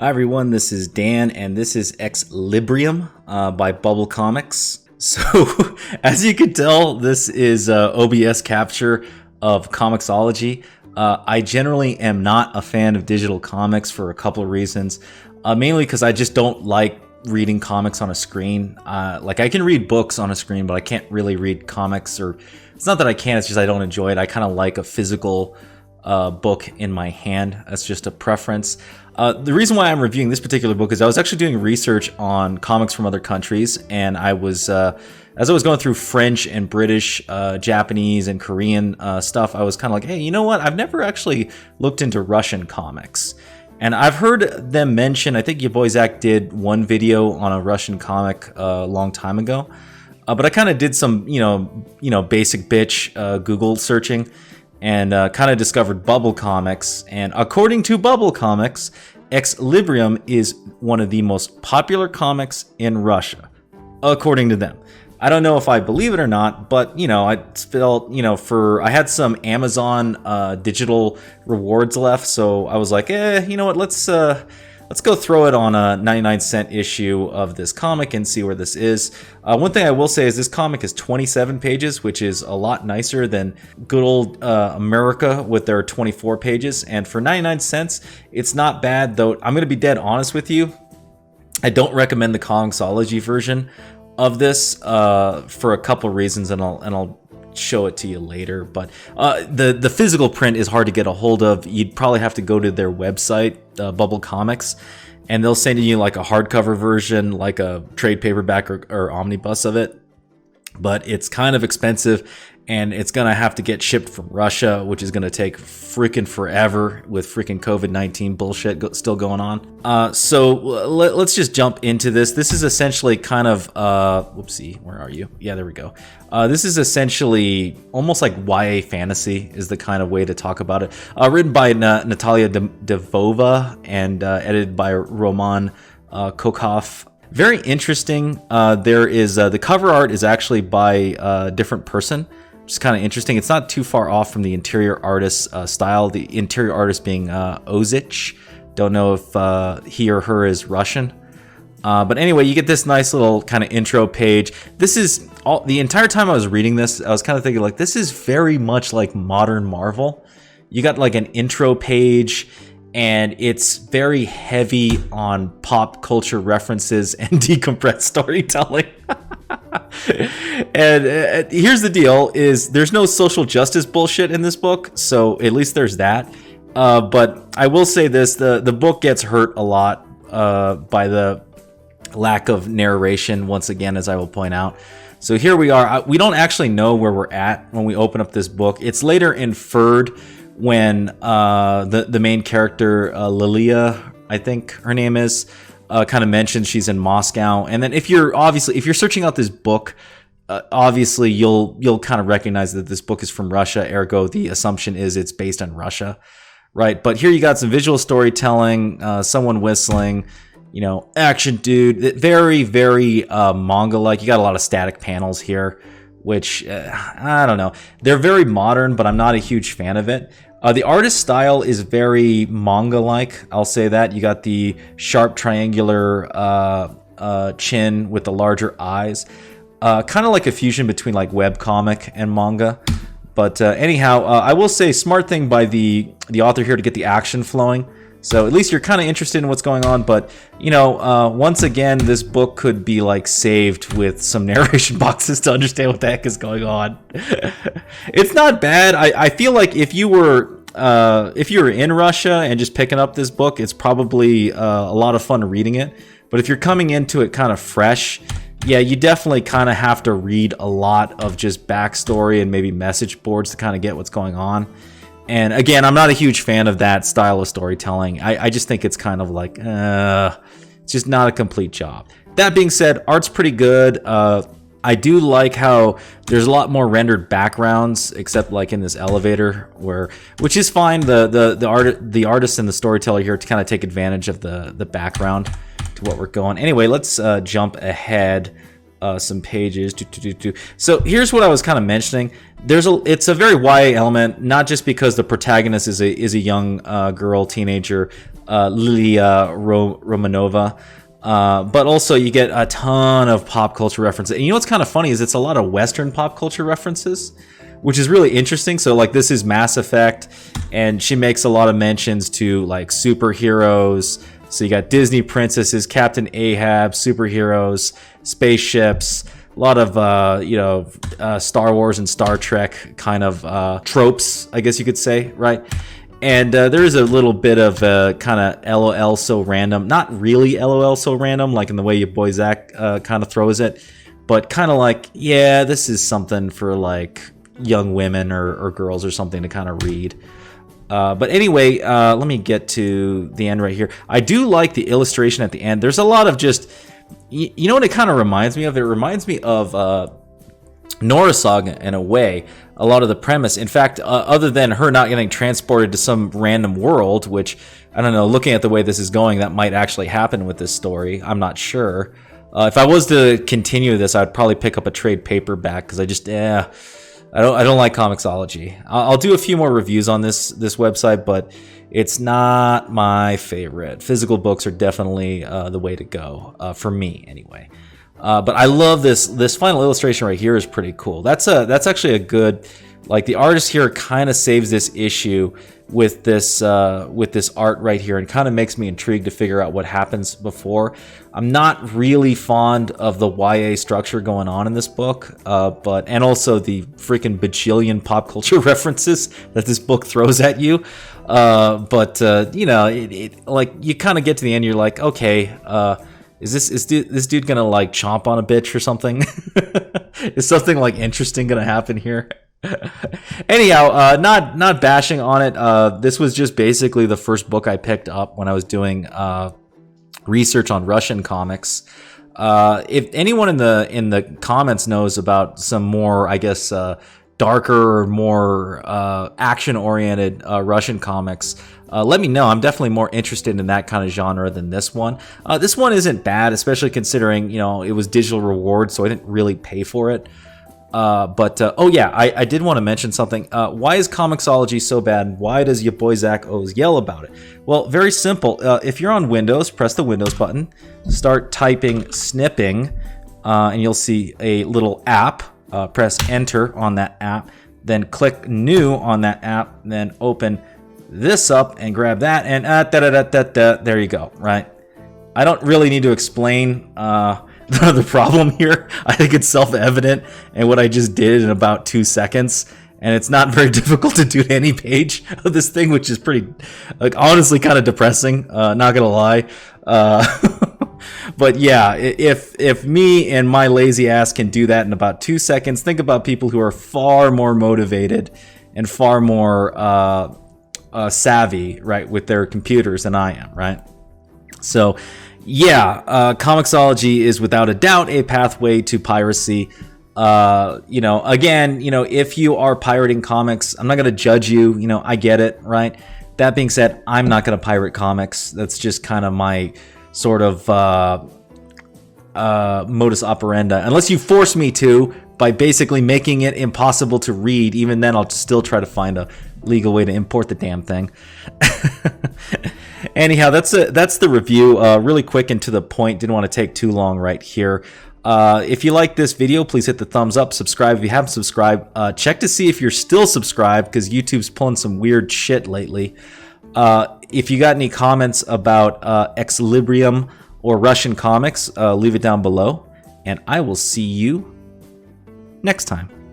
Hi everyone, this is Dan, and this is Exlibrium by Bubble Comics. So, as you can tell, this is OBS capture of Comixology. I generally am not a fan of digital comics for a couple of reasons. Mainly because I just don't like reading comics on a screen. Like, I can read books on a screen, but I can't really read comics, or it's not that I can't, it's just I don't enjoy it. I kind of like a physical book in my hand. That's just a preference. The reason why I'm reviewing this particular book is I was actually doing research on comics from other countries, and I was, as I was going through French and British, Japanese and Korean stuff, I was kind of like, hey, you know what? I've never actually looked into Russian comics. And I've heard them mention, I think your boy Zach did one video on a Russian comic a long time ago. But I kind of did some, basic bitch Google searching, and kind of discovered Bubble Comics. And according to Bubble Comics, Exlibrium is one of the most popular comics in Russia, according to them. I don't know if I believe it or not, but, I felt, I had some Amazon digital rewards left, so I was like, let's go throw it on a 99-cent issue of this comic and see where this is. One thing I will say is this comic is 27 pages, which is a lot nicer than good old America with their 24 pages. And for 99 cents, it's not bad, though I'm going to be dead honest with you. I don't recommend the Comixology version of this for a couple of reasons, and I'll show it to you later. But the physical print is hard to get a hold of. You'd probably have to go to their website, Bubble Comics, and they'll send you like a hardcover version, like a trade paperback or omnibus of it. But it's kind of expensive, and it's gonna have to get shipped from Russia, which is gonna take freaking forever with freaking COVID-19 bullshit still going on. So let's just jump into this. This is essentially kind of whoopsie, where are you? Yeah, there we go. This is essentially almost like YA fantasy is the kind of way to talk about it. Written by Natalia Devova and edited by Roman Kokov. Very interesting. There is the cover art is actually by a different person, which is kind of interesting. It's not too far off from the interior artist's style. The interior artist being Ozich. Don't know if he or her is Russian. But anyway, you get this nice little kind of intro page. This is the entire time I was reading this, I was kind of thinking like, this is very much like modern Marvel. You got like an intro page, and it's very heavy on pop culture references and decompressed storytelling. And here's the deal: is there's no social justice bullshit in this book, so at least there's that. But I will say this: the book gets hurt a lot by the lack of narration. Once again, as I will point out. So here we are. We don't actually know where we're at when we open up this book. It's later inferred when the main character Lilia, I think her name is, kind of mentions she's in Moscow. And then if you're searching out this book, obviously you'll kind of recognize that this book is from Russia. Ergo, the assumption is it's based on Russia, right? But here you got some visual storytelling, someone whistling, action dude. Very, very manga-like. You got a lot of static panels here, which, I don't know. They're very modern, but I'm not a huge fan of it. The artist style is very manga-like, I'll say that. You got the sharp triangular chin with the larger eyes. Kind of like a fusion between like webcomic and manga. But anyhow, I will say smart thing by the author here to get the action flowing. So at least you're kind of interested in what's going on, but once again, this book could be like saved with some narration boxes to understand what the heck is going on. It's not bad. I feel like if you were in Russia and just picking up this book, it's probably a lot of fun reading it. But if you're coming into it kind of fresh, yeah, you definitely kind of have to read a lot of just backstory and maybe message boards to kind of get what's going on. And again, I'm not a huge fan of that style of storytelling. I just think it's kind of like, it's just not a complete job. That being said, art's pretty good. I do like how there's a lot more rendered backgrounds, except like in this elevator, which is fine. The artist and the storyteller here to kind of take advantage of the background to what we're going. Anyway, let's jump ahead. some pages. So here's what I was kind of mentioning. It's a very YA element, not just because the protagonist is a young girl, teenager, Lilia Romanova, but also you get a ton of pop culture references. And you know what's kind of funny is it's a lot of Western pop culture references, which is really interesting. So like this is Mass Effect, and she makes a lot of mentions to like superheroes. So you got Disney princesses, Captain Ahab, superheroes, spaceships, a lot of Star Wars and Star Trek kind of tropes, I guess you could say, right? And there is a little bit of kind of LOL so random, not really LOL so random, like in the way your boy Zach kind of throws it, but kind of like, yeah, this is something for like young women or girls or something to kind of read. But anyway, let me get to the end right here. I do like the illustration at the end. There's a lot of just, you know what it kind of reminds me of? It reminds me of Nora Saga in a way, a lot of the premise. In fact, other than her not getting transported to some random world, which, I don't know, looking at the way this is going, that might actually happen with this story. I'm not sure. If I was to continue this, I'd probably pick up a trade paperback because I don't like Comixology. I'll do a few more reviews on this website, but it's not my favorite. Physical books are definitely the way to go for me, anyway. But I love this final illustration right here is pretty cool. That's actually a good, like the artist here kind of saves this issue with this art right here and kind of makes me intrigued to figure out what happens before. I'm not really fond of the YA structure going on in this book, and also the freaking bajillion pop culture references that this book throws at you. You know, it like you kind of get to the end, you're like, okay, is this dude gonna like chomp on a bitch or something? Is something like interesting gonna happen here? Anyhow, not bashing on it. This was just basically the first book I picked up when I was doing research on Russian comics. If anyone in the comments knows about some more, I guess, darker, more action-oriented Russian comics, let me know. I'm definitely more interested in that kind of genre than this one. This one isn't bad, especially considering, you know, it was digital reward, so I didn't really pay for it. Oh yeah, I did want to mention something. Why is Comixology so bad? Why does your boy Zach O's yell about it? Well, very simple. If you're on Windows, press the Windows button, start typing snipping, and you'll see a little app. Press enter on that app, then click new on that app, then open this up and grab that, and there you go, right? I don't really need to explain the problem here. I think it's self-evident, and what I just did in about 2 seconds, and it's not very difficult to do to any page of this thing, which is pretty, like, honestly kind of depressing, not gonna lie. But yeah, if me and my lazy ass can do that in about 2 seconds, think about people who are far more motivated and far more savvy, right, with their computers than I am, right? So yeah, Comixology is without a doubt a pathway to piracy. You know, again, you know, if you are pirating comics, I'm not going to judge you. You know, I get it, right? That being said, I'm not going to pirate comics. That's just kind of my sort of modus operandi. Unless you force me to by basically making it impossible to read. Even then, I'll still try to find a legal way to import the damn thing. Anyhow, that's the review. Really quick and to the point. Didn't want to take too long right here. If you like this video, please hit the thumbs up. Subscribe if you haven't subscribed. Check to see if you're still subscribed, because YouTube's pulling some weird shit lately. If you got any comments about Exlibrium or Russian comics, leave it down below. And I will see you next time.